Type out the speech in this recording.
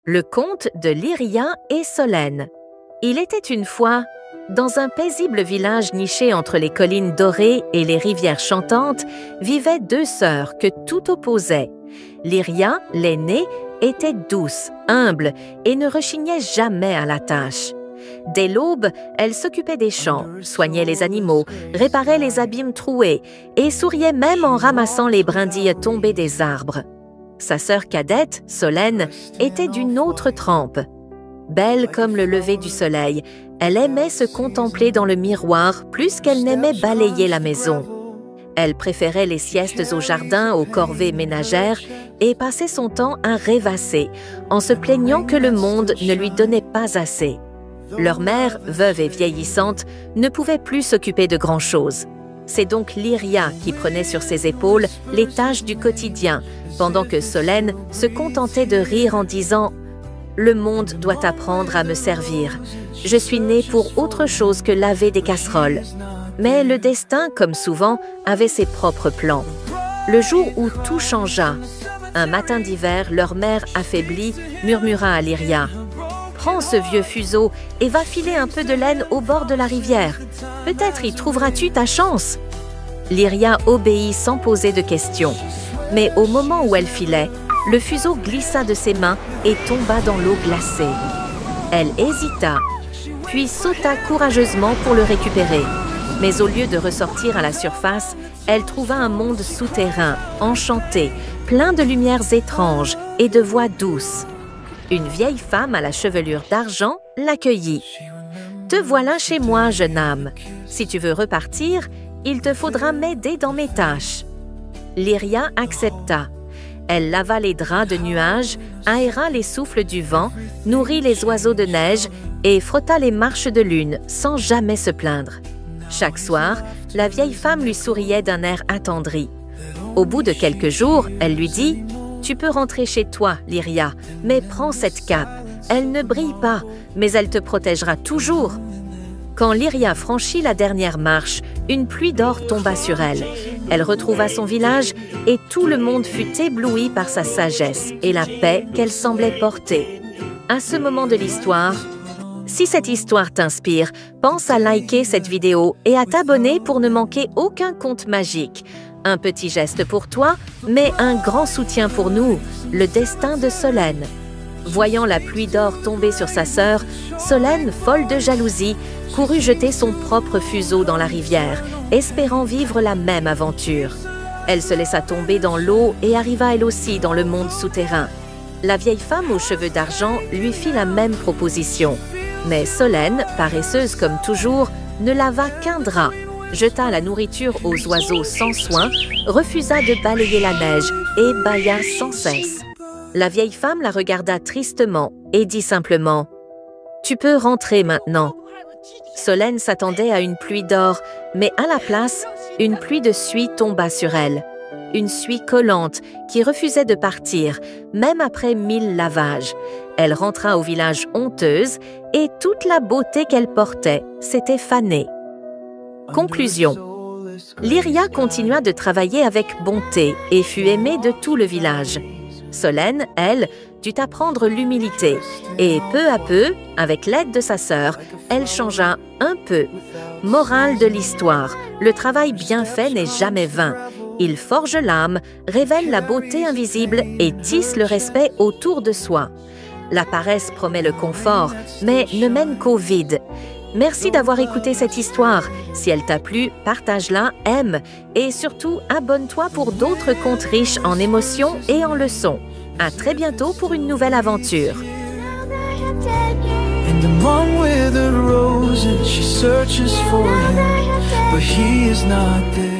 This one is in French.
Le conte de Lyria et Solène. Il était une fois, dans un paisible village niché entre les collines dorées et les rivières chantantes, vivaient deux sœurs que tout opposait. Lyria, l'aînée, était douce, humble et ne rechignait jamais à la tâche. Dès l'aube, elle s'occupait des champs, soignait les animaux, réparait les abîmes troués et souriait même en ramassant les brindilles tombées des arbres. Sa sœur cadette, Solène, était d'une autre trempe. Belle comme le lever du soleil, elle aimait se contempler dans le miroir plus qu'elle n'aimait balayer la maison. Elle préférait les siestes au jardin aux corvées ménagères et passait son temps à rêvasser, en se plaignant que le monde ne lui donnait pas assez. Leur mère, veuve et vieillissante, ne pouvait plus s'occuper de grand-chose. C'est donc Lyria qui prenait sur ses épaules les tâches du quotidien, pendant que Solène se contentait de rire en disant « Le monde doit apprendre à me servir. Je suis née pour autre chose que laver des casseroles. » Mais le destin, comme souvent, avait ses propres plans. Le jour où tout changea, un matin d'hiver, leur mère affaiblie murmura à Lyria « Prends ce vieux fuseau et va filer un peu de laine au bord de la rivière. Peut-être y trouveras-tu ta chance. » Lyria obéit sans poser de questions. Mais au moment où elle filait, le fuseau glissa de ses mains et tomba dans l'eau glacée. Elle hésita, puis sauta courageusement pour le récupérer. Mais au lieu de ressortir à la surface, elle trouva un monde souterrain, enchanté, plein de lumières étranges et de voix douces. Une vieille femme à la chevelure d'argent l'accueillit. « Te voilà chez moi, jeune âme. Si tu veux repartir, il te faudra m'aider dans mes tâches. » Lyria accepta. Elle lava les draps de nuages, aéra les souffles du vent, nourrit les oiseaux de neige et frotta les marches de lune sans jamais se plaindre. Chaque soir, la vieille femme lui souriait d'un air attendri. Au bout de quelques jours, elle lui dit « Tu peux rentrer chez toi, Lyria, mais prends cette cape. Elle ne brille pas, mais elle te protégera toujours. » Quand Lyria franchit la dernière marche, une pluie d'or tomba sur elle. Elle retrouva son village et tout le monde fut ébloui par sa sagesse et la paix qu'elle semblait porter. À ce moment de l'histoire, si cette histoire t'inspire, pense à liker cette vidéo et à t'abonner pour ne manquer aucun conte magique. Un petit geste pour toi, mais un grand soutien pour nous, le destin de Solène. Voyant la pluie d'or tomber sur sa sœur, Solène, folle de jalousie, courut jeter son propre fuseau dans la rivière, espérant vivre la même aventure. Elle se laissa tomber dans l'eau et arriva elle aussi dans le monde souterrain. La vieille femme aux cheveux d'argent lui fit la même proposition. Mais Solène, paresseuse comme toujours, ne lava qu'un drap, jeta la nourriture aux oiseaux sans soin, refusa de balayer la neige et bâilla sans cesse. La vieille femme la regarda tristement et dit simplement « Tu peux rentrer maintenant. » Solène s'attendait à une pluie d'or, mais à la place, une pluie de suie tomba sur elle. Une suie collante qui refusait de partir, même après 1000 lavages. Elle rentra au village honteuse et toute la beauté qu'elle portait s'était fanée. Conclusion. Lyria continua de travailler avec bonté et fut aimée de tout le village. Solène, elle, dut apprendre l'humilité et peu à peu, avec l'aide de sa sœur, elle changea un peu. Morale de l'histoire, le travail bien fait n'est jamais vain. Il forge l'âme, révèle la beauté invisible et tisse le respect autour de soi. La paresse promet le confort, mais ne mène qu'au vide. Merci d'avoir écouté cette histoire. Si elle t'a plu, partage-la, aime et surtout abonne-toi pour d'autres contes riches en émotions et en leçons. À très bientôt pour une nouvelle aventure. And among withered roses she searches for him, but he is not there.